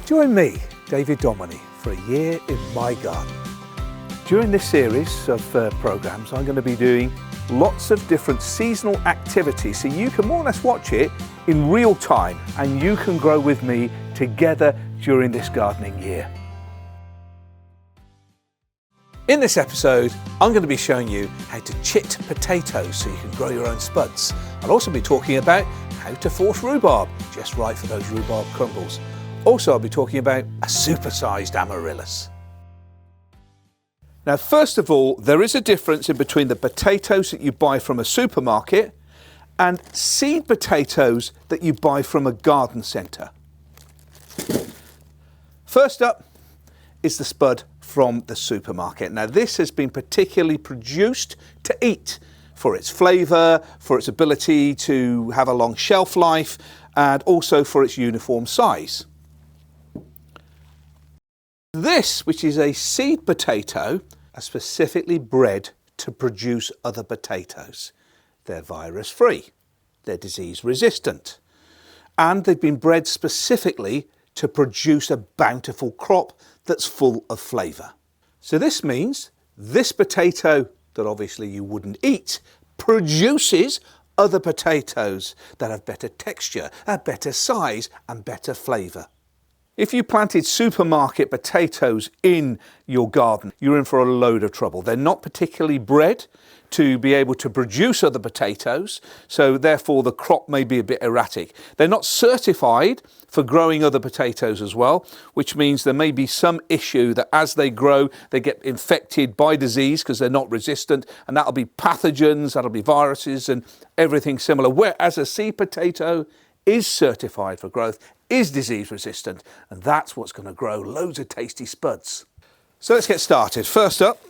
Join me, David Domoney, for a year in my garden. During this series of programmes, I'm going to be doing lots of different seasonal activities so you can more or less watch it in real time and you can grow with me together during this gardening year. In this episode, I'm going to be showing you how to chit potatoes so you can grow your own spuds. I'll also be talking about how to force rhubarb, just right for those rhubarb crumbles. Also, I'll be talking about a supersized amaryllis. Now, first of all, there is a difference in between the potatoes that you buy from a supermarket and seed potatoes that you buy from a garden centre. First up is the spud from the supermarket. Now, this has been particularly produced to eat for its flavour, for its ability to have a long shelf life, and also for its uniform size. This, which is a seed potato, are specifically bred to produce other potatoes. They're virus free, they're disease resistant, and they've been bred specifically to produce a bountiful crop that's full of flavour. So this means this potato that obviously you wouldn't eat produces other potatoes that have better texture, a better size and better flavour. If you planted supermarket potatoes in your garden, you're in for a load of trouble. They're not particularly bred to be able to produce other potatoes, so therefore the crop may be a bit erratic. They're not certified for growing other potatoes as well, which means there may be some issue that as they grow, they get infected by disease because they're not resistant, and that'll be pathogens, that'll be viruses and everything similar. Whereas a seed potato is certified for growth, is disease resistant, and that's what's going to grow loads of tasty spuds. So let's get started. First up,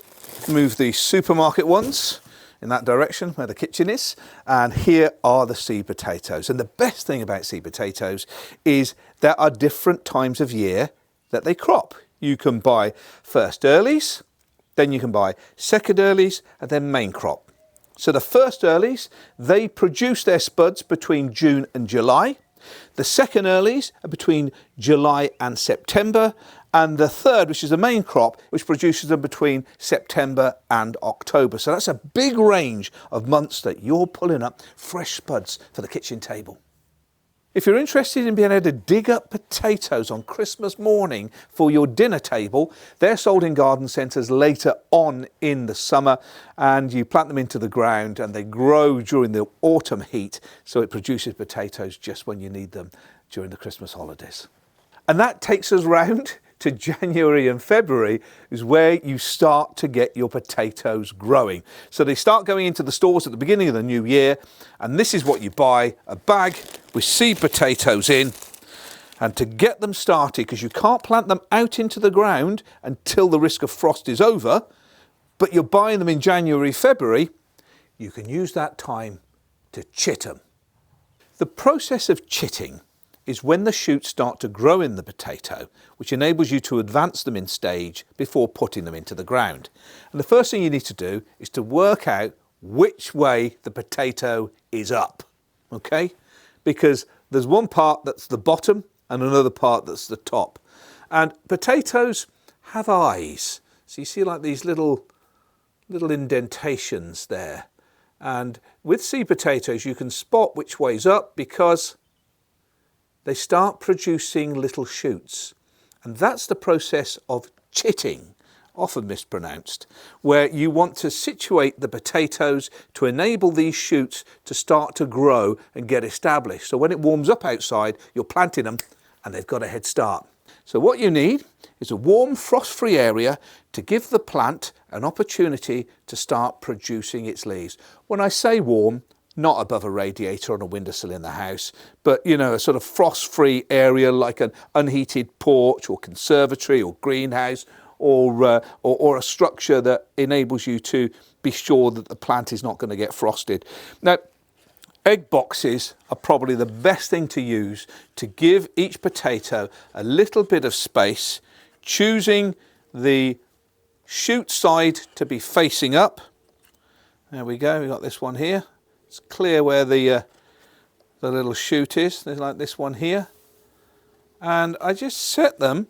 move the supermarket ones in that direction where the kitchen is, and here are the seed potatoes. And the best thing about seed potatoes is there are different times of year that they crop. You can buy first earlies, then you can buy second earlies, and then main crop. So the first earlies, they produce their spuds between June and July. The second earlies are between July and September, and the third, which is the main crop, which produces them between September and October. So that's a big range of months that you're pulling up fresh spuds for the kitchen table. If you're interested in being able to dig up potatoes on Christmas morning for your dinner table, they're sold in garden centres later on in the summer, and you plant them into the ground and they grow during the autumn heat, so it produces potatoes just when you need them during the Christmas holidays. And that takes us round to January and February, is where you start to get your potatoes growing. So they start going into the stores at the beginning of the new year, and this is what you buy: a bag with seed potatoes in. And to get them started, because you can't plant them out into the ground until the risk of frost is over, but you're buying them in January, February, you can use that time to chit them. The process of chitting is when the shoots start to grow in the potato, which enables you to advance them in stage before putting them into the ground. And the first thing you need to do is to work out which way the potato is up, okay? Because there's one part that's the bottom and another part that's the top. And potatoes have eyes. So you see like these little indentations there. And with seed potatoes, you can spot which way's up because they start producing little shoots. And that's the process of chitting, often mispronounced, where you want to situate the potatoes to enable these shoots to start to grow and get established. So when it warms up outside, you're planting them and they've got a head start. So what you need is a warm, frost-free area to give the plant an opportunity to start producing its leaves. When I say warm, not above a radiator on a windowsill in the house, but a sort of frost-free area like an unheated porch or conservatory or greenhouse, or a structure that enables you to be sure that the plant is not going to get frosted. Now, egg boxes are probably the best thing to use to give each potato a little bit of space, choosing the shoot side to be facing up. There we go, we've got this one here. It's clear where the little shoot is. There's like this one here. and I just set them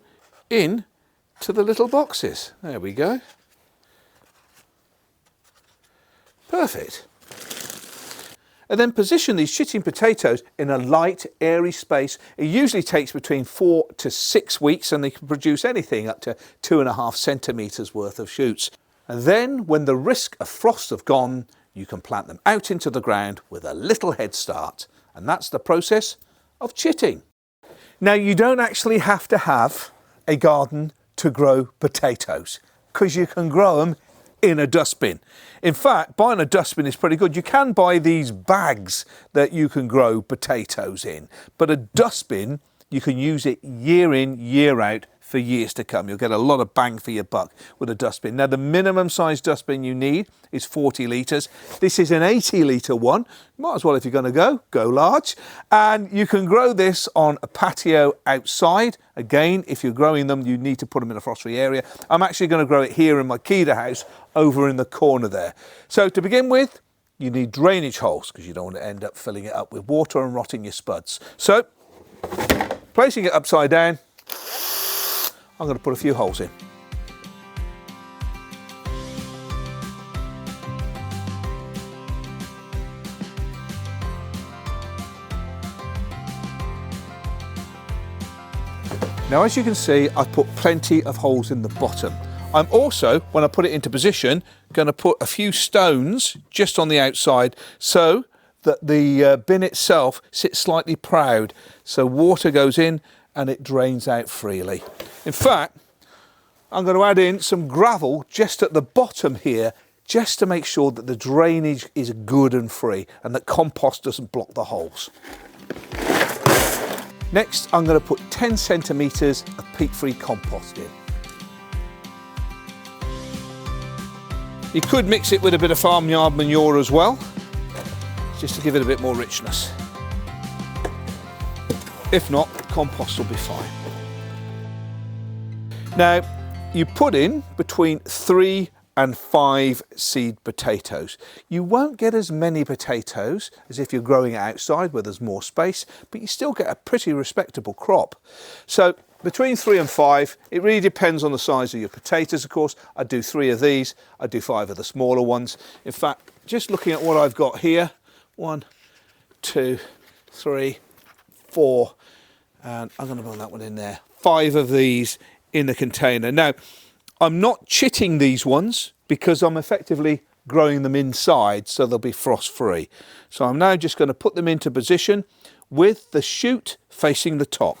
in to the little boxes. There we go. Perfect. And then position these chitting potatoes in a light, airy space. It usually takes between 4 to 6 weeks, and they can produce anything up to 2.5 centimetres worth of shoots. And then when the risk of frost have gone, you can plant them out into the ground with a little head start. And that's the process of chitting. Now, you don't actually have to have a garden to grow potatoes, because you can grow them in a dustbin. In fact, buying a dustbin is pretty good. You can buy these bags that you can grow potatoes in, but a dustbin, you can use it year in, year out for years to come. You'll get a lot of bang for your buck with a dustbin. Now, the minimum size dustbin you need is 40 litres. This is an 80 litre one. Might as well, if you're going to go large. And you can grow this on a patio outside. Again, if you're growing them, you need to put them in a frost-free area. I'm actually going to grow it here in my Keda house over in the corner there. So to begin with, you need drainage holes, because you don't want to end up filling it up with water and rotting your spuds. So, placing it upside down, I'm going to put a few holes in. Now, as you can see, I've put plenty of holes in the bottom. I'm also, when I put it into position, going to put a few stones just on the outside so that the bin itself sits slightly proud, so water goes in and it drains out freely. In fact, I'm going to add in some gravel just at the bottom here, just to make sure that the drainage is good and free and that compost doesn't block the holes. Next, I'm going to put 10 centimetres of peat-free compost in. You could mix it with a bit of farmyard manure as well, just to give it a bit more richness. If not, compost will be fine. Now, you put in between 3 and 5 seed potatoes. You won't get as many potatoes as if you're growing it outside where there's more space, but you still get a pretty respectable crop. So between 3 and 5, it really depends on the size of your potatoes, of course. I do 3 of these, I do 5 of the smaller ones. In fact, just looking at what I've got here, 1, 2, 3, 4, and I'm going to put that one in there. 5 of these in the container. Now, I'm not chitting these ones because I'm effectively growing them inside, so they'll be frost free. So I'm now just going to put them into position with the shoot facing the top.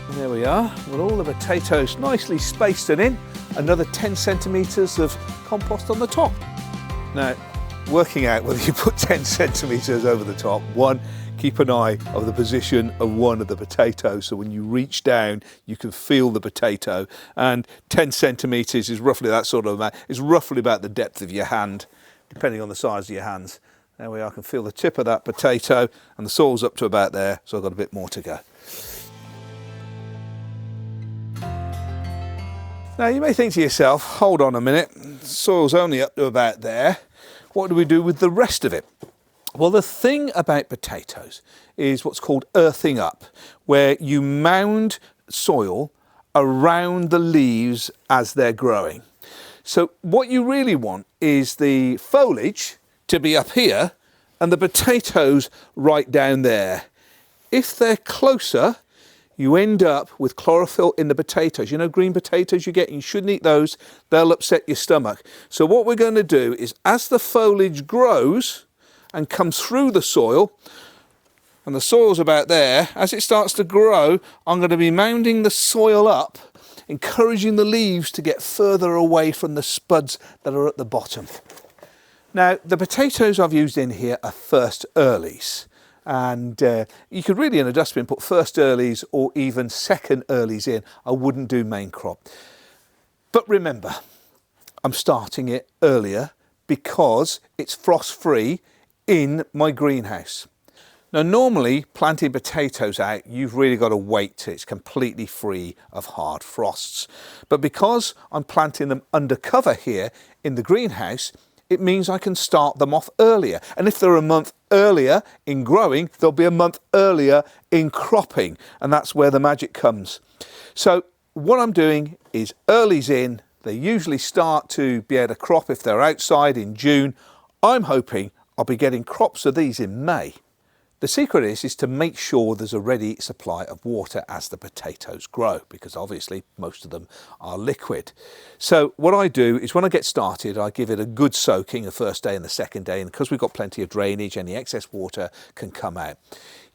And there we are, with all the potatoes nicely spaced and in, another 10 centimetres of compost on the top. Now, working out whether you put 10 centimetres over the top, one, keep an eye of the position of one of the potatoes, so when you reach down you can feel the potato, and 10 centimetres is roughly that sort of amount. It's roughly about the depth of your hand, depending on the size of your hands. There we are, I can feel the tip of that potato, and the soil's up to about there, so I've got a bit more to go. Now you may think to yourself, hold on a minute, the soil's only up to about there, what do we do with the rest of it? Well, the thing about potatoes is what's called earthing up, where you mound soil around the leaves as they're growing. So what you really want is the foliage to be up here and the potatoes right down there. If they're closer, you end up with chlorophyll in the potatoes. You know, green potatoes you get, you shouldn't eat those, they'll upset your stomach. So what we're going to do is, as the foliage grows and comes through the soil, and the soil's about there, as it starts to grow, I'm going to be mounding the soil up, encouraging the leaves to get further away from the spuds that are at the bottom. Now, the potatoes I've used in here are first earlies, and you could really in a dustbin put first earlies or even second earlies in. I wouldn't do main crop. But remember, I'm starting it earlier because it's frost free in my greenhouse. Now, normally planting potatoes out, you've really got to wait till it's completely free of hard frosts. But because I'm planting them under cover here in the greenhouse, it means I can start them off earlier. And if they're a month earlier in growing, they'll be a month earlier in cropping. And that's where the magic comes. So what I'm doing is early's in. They usually start to be able to crop if they're outside in June. I'm hoping I'll be getting crops of these in May. The secret is to make sure there's a ready supply of water as the potatoes grow, because obviously most of them are liquid. So what I do is when I get started, I give it a good soaking the first day and the second day, and because we've got plenty of drainage, any excess water can come out.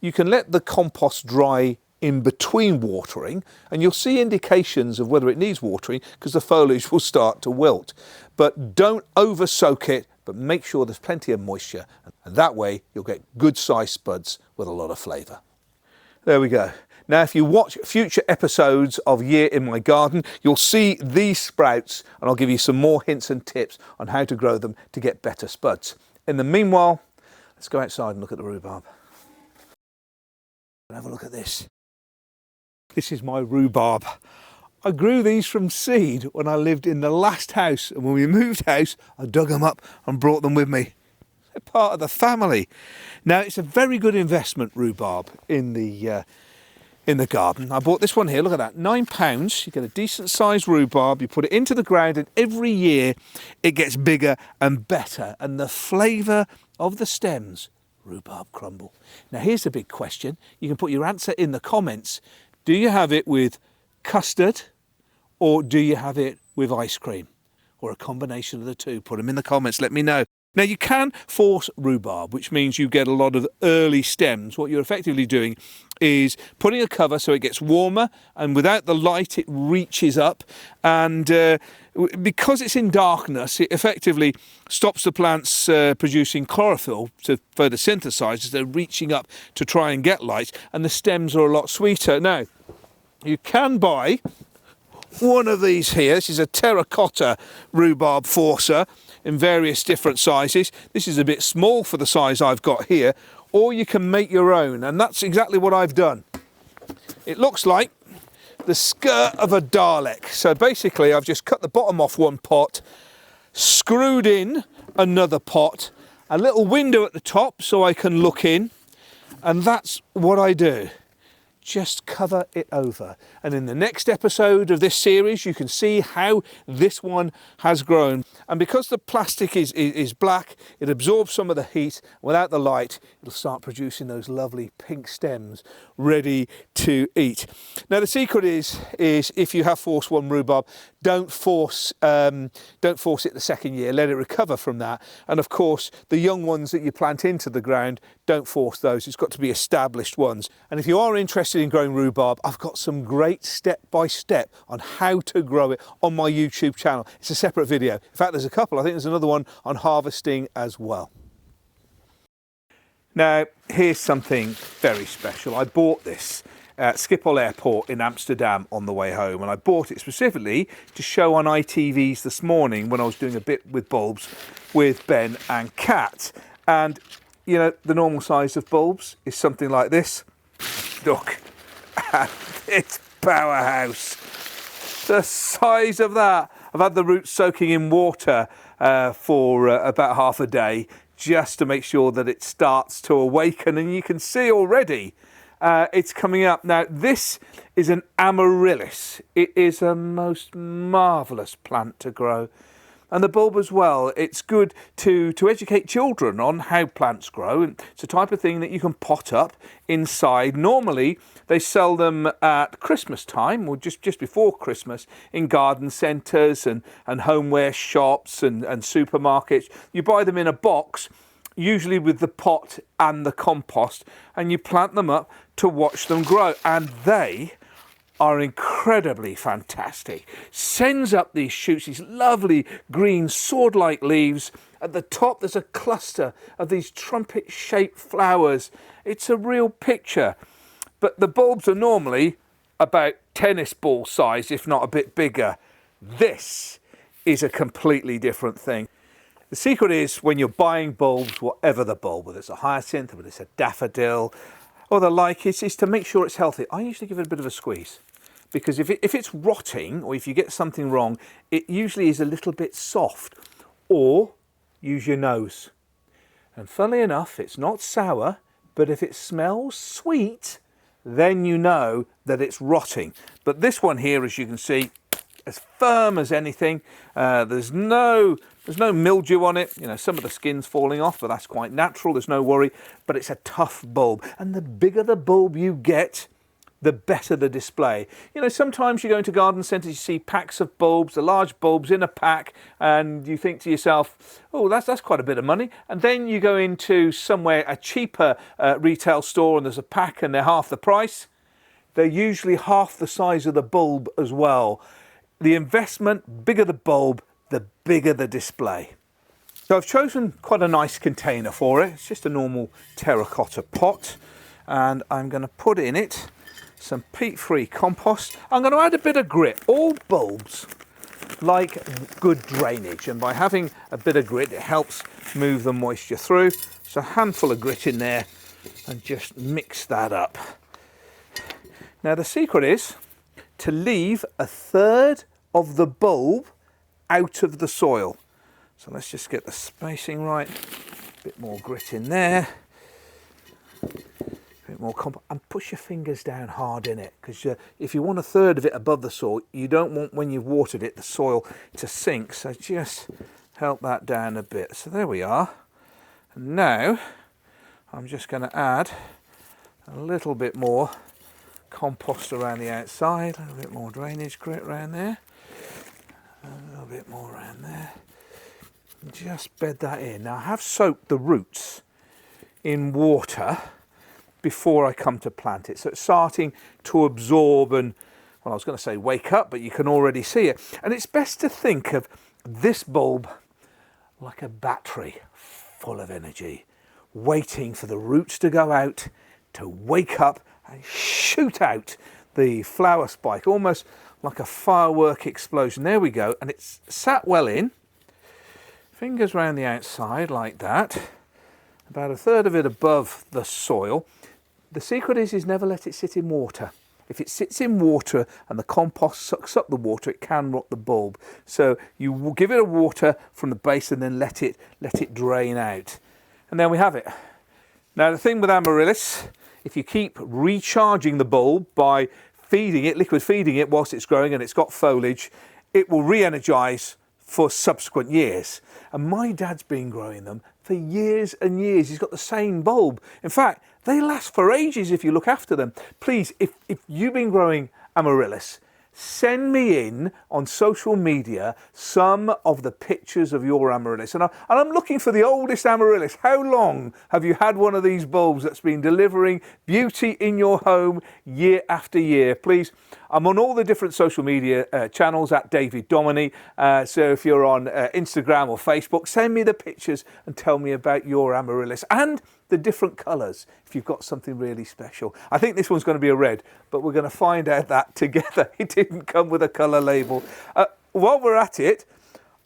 You can let the compost dry in between watering, and you'll see indications of whether it needs watering because the foliage will start to wilt. But don't over soak it, but make sure there's plenty of moisture, and that way you'll get good sized spuds with a lot of flavour. There we go. Now if you watch future episodes of Year in My Garden, you'll see these sprouts, and I'll give you some more hints and tips on how to grow them to get better spuds. In the meanwhile, let's go outside and look at the rhubarb. Have a look at this. This is my rhubarb. I grew these from seed when I lived in the last house, and when we moved house I dug them up and brought them with me. They're part of the family. Now it's a very good investment, rhubarb, in the garden. I bought this one here, look at that, £9. You get a decent sized rhubarb, you put it into the ground, and every year it gets bigger and better, and the flavour of the stems, rhubarb crumble. Now here's the big question, you can put your answer in the comments. Do you have it with custard, or do you have it with ice cream, or a combination of the two? Put them in the comments, let me know. Now you can force rhubarb, which means you get a lot of early stems. What you're effectively doing is putting a cover so it gets warmer, and without the light it reaches up, and because it's in darkness it effectively stops the plants producing chlorophyll to photosynthesize as they're reaching up to try and get light, and the stems are a lot sweeter. Now you can buy one of these here. This is a terracotta rhubarb forcer in various different sizes. This is a bit small for the size I've got here, or you can make your own, and that's exactly what I've done. It looks like the skirt of a Dalek. So basically I've just cut the bottom off one pot, screwed in another pot, a little window at the top so I can look in, and that's what I do. Just cover it over, and in the next episode of this series you can see how this one has grown. And because the plastic is black, it absorbs some of the heat. Without the light it'll start producing those lovely pink stems ready to eat. Now the secret is if you have forced one rhubarb, don't force it the second year, let it recover from that. And of course the young ones that you plant into the ground, don't force those, it's got to be established ones. And if you are interested in growing rhubarb, I've got some great step-by-step on how to grow it on my YouTube channel. It's a separate video. In fact, there's a couple. I think there's another one on harvesting as well. Now, here's something very special. I bought this at Schiphol Airport in Amsterdam on the way home, and I bought it specifically to show on ITVs this morning when I was doing a bit with bulbs with Ben and Kat. And you know, the normal size of bulbs is something like this. Look at this powerhouse. The size of that. I've had the roots soaking in water for about half a day just to make sure that it starts to awaken, and you can see already it's coming up. Now this is an Amaryllis. It is a most marvellous plant to grow. And the bulb as well, it's good to educate children on how plants grow. And it's a type of thing that you can pot up inside. Normally they sell them at Christmas time, or just before Christmas, in garden centres and homeware shops and supermarkets. You buy them in a box, usually with the pot and the compost, and you plant them up to watch them grow. And they are incredibly fantastic. Sends up these shoots, these lovely green sword-like leaves. At the top there's a cluster of these trumpet-shaped flowers. It's a real picture. But the bulbs are normally about tennis ball size, if not a bit bigger. This is a completely different thing. The secret is when you're buying bulbs, whatever the bulb, whether it's a hyacinth, whether it's a daffodil, or the like, is to make sure it's healthy. I usually give it a bit of a squeeze, because if it's rotting, or if you get something wrong, it usually is a little bit soft, or use your nose. And funnily enough, it's not sour, but if it smells sweet, then you know that it's rotting. But this one here, as you can see, as firm as anything. There's no mildew on it. You know, some of the skin's falling off, but that's quite natural. There's no worry. But it's a tough bulb. And the bigger the bulb you get, the better the display. You know, sometimes you go into garden centres, you see packs of bulbs, the large bulbs in a pack, and you think to yourself, oh, that's quite a bit of money. And then you go into somewhere, a cheaper retail store, and there's a pack and they're half the price. They're usually half the size of the bulb as well. The investment, bigger the bulb, the bigger the display. So I've chosen quite a nice container for it. It's just a normal terracotta pot, and I'm going to put in it some peat-free compost. I'm going to add a bit of grit. All bulbs like good drainage, and by having a bit of grit, it helps move the moisture through. So a handful of grit in there, and just mix that up. Now the secret is to leave a third of the bulb out of the soil. So let's just get the spacing right. A bit more grit in there. A bit more compost, and push your fingers down hard in it, because if you want a third of it above the soil, you don't want, when you've watered it, the soil to sink. So just help that down a bit. So there we are. And now I'm just going to add a little bit more compost around the outside, a little bit more drainage grit around there, a little bit more around there. Just bed that in. Now I have soaked the roots in water before I come to plant it, so it's starting to absorb and, well, I was going to say wake up, but you can already see it. And it's best to think of this bulb like a battery full of energy, waiting for the roots to go out, to wake up and shoot out the flower spike, almost like a firework explosion. There we go, and it's sat well in. Fingers round the outside like that, about a third of it above the soil. The secret is never let it sit in water. If it sits in water and the compost sucks up the water, it can rot the bulb. So you will give it a water from the base and then let it drain out. And then we have it. Now the thing with Amaryllis, if you keep recharging the bulb by feeding it, liquid feeding it whilst it's growing and it's got foliage, it will re-energise for subsequent years. And my dad's been growing them for years and years. He's got the same bulb. In fact, they last for ages if you look after them. Please, if you've been growing Amaryllis, send me in on social media some of the pictures of your Amaryllis. And I'm looking for the oldest Amaryllis. How long have you had one of these bulbs that's been delivering beauty in your home year after year? Please, I'm on all the different social media channels at David Domoney. So if you're on Instagram or Facebook, send me the pictures and tell me about your Amaryllis and the different colours if you've got something really special. I think this one's going to be a red, but we're going to find out that together. It didn't come with a colour label. While we're at it,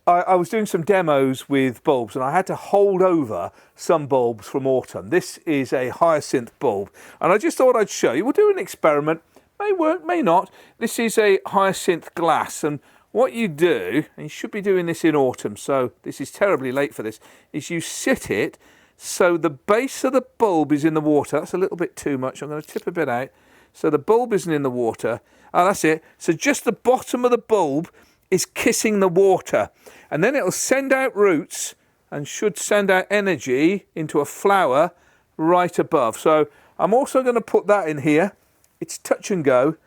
I was doing some demos with bulbs and I had to hold over some bulbs from autumn. This is a hyacinth bulb and I just thought I'd show you. We'll do an experiment. May work, may not. This is a hyacinth glass, and what you do, and you should be doing this in autumn, so this is terribly late for this, is you sit it so the base of the bulb is in the water. That's a little bit too much. I'm going to tip a bit out. So the bulb isn't in the water. Oh, that's it. So just the bottom of the bulb is kissing the water. And then it'll send out roots and should send out energy into a flower right above. So I'm also going to put that in here. It's touch and go,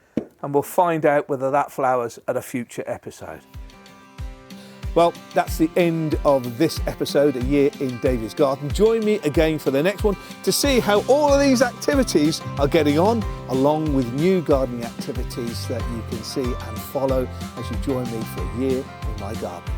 and we'll find out whether that flowers at a future episode. Well, that's the end of this episode, A Year in David's Garden. Join me again for the next one to see how all of these activities are getting on, along with new gardening activities that you can see and follow as you join me for A Year in My Garden.